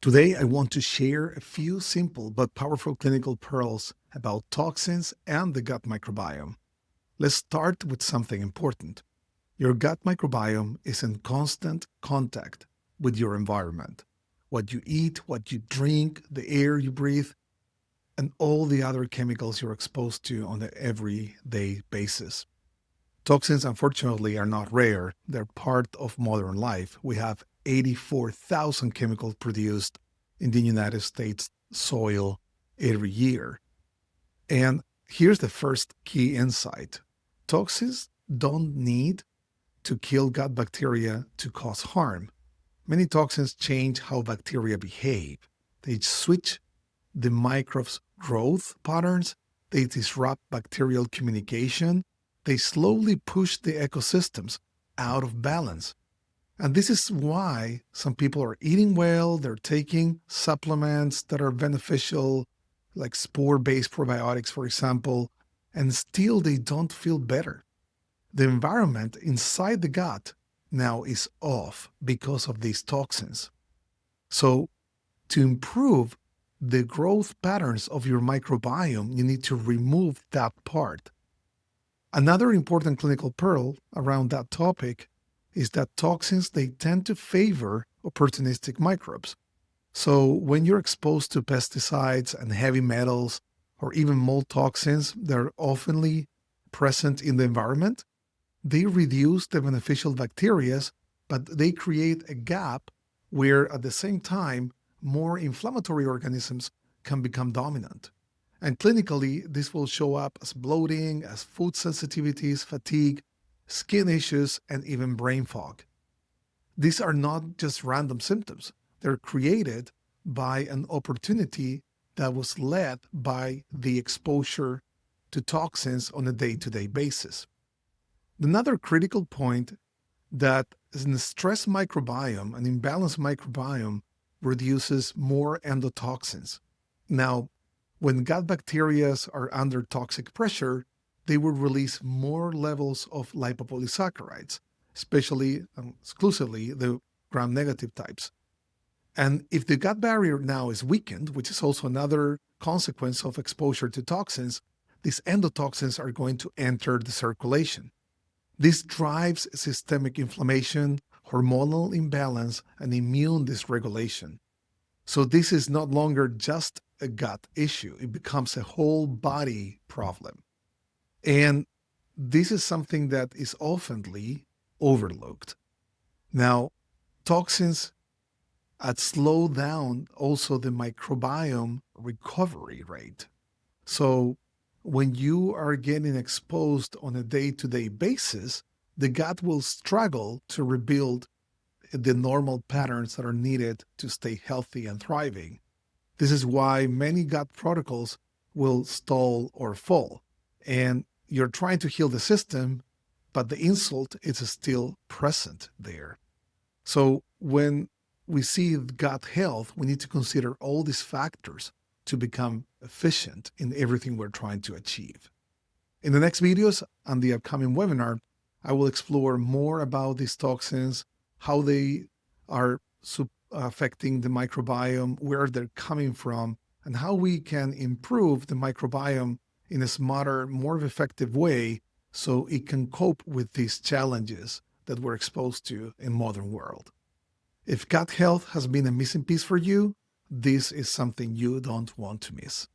Today, I want to share a few simple but powerful clinical pearls about toxins and the gut microbiome. Let's start with something important. Your gut microbiome is in constant contact with your environment. What you eat, what you drink, the air you breathe, and all the other chemicals you're exposed to on an everyday basis. Toxins, unfortunately, are not rare. They're part of modern life. We have 84,000 chemicals produced in the United States soil every year. And here's the first key insight. Toxins don't need to kill gut bacteria to cause harm. Many toxins change how bacteria behave. They switch the microbes' growth patterns, they disrupt bacterial communication, they slowly push the ecosystems out of balance. And this is why some people are eating well, they're taking supplements that are beneficial, like spore-based probiotics, for example, and still they don't feel better. The environment inside the gut now is off because of these toxins. So to improve the growth patterns of your microbiome, you need to remove that part. Another important clinical pearl around that topic is that toxins, they tend to favor opportunistic microbes. So when you're exposed to pesticides and heavy metals or even mold toxins that are oftenly present in the environment, they reduce the beneficial bacteria, but they create a gap where at the same time, more inflammatory organisms can become dominant. And clinically, this will show up as bloating, as food sensitivities, fatigue, skin issues, and even brain fog. These are not just random symptoms. They're created by an opportunity that was led by the exposure to toxins on a day-to-day basis. Another critical point that is in the stress microbiome, an imbalanced microbiome produces more endotoxins. Now, when gut bacteria are under toxic pressure, they will release more levels of lipopolysaccharides, especially exclusively the gram-negative types. And if the gut barrier now is weakened, which is also another consequence of exposure to toxins, these endotoxins are going to enter the circulation. This drives systemic inflammation, hormonal imbalance, and immune dysregulation. So this is no longer just a gut issue. It becomes a whole body problem. And this is something that is oftenly overlooked. Now, toxins slow down also the microbiome recovery rate. So when you are getting exposed on a day-to-day basis, the gut will struggle to rebuild the normal patterns that are needed to stay healthy and thriving. This is why many gut protocols will stall or fall. And you're trying to heal the system, but the insult is still present there. So when we see gut health, we need to consider all these factors to become efficient in everything we're trying to achieve. In the next videos and the upcoming webinar, I will explore more about these toxins, how they are affecting the microbiome, where they're coming from, and how we can improve the microbiome in a smarter, more effective way so it can cope with these challenges that we're exposed to in modern world. If gut health has been a missing piece for you, this is something you don't want to miss.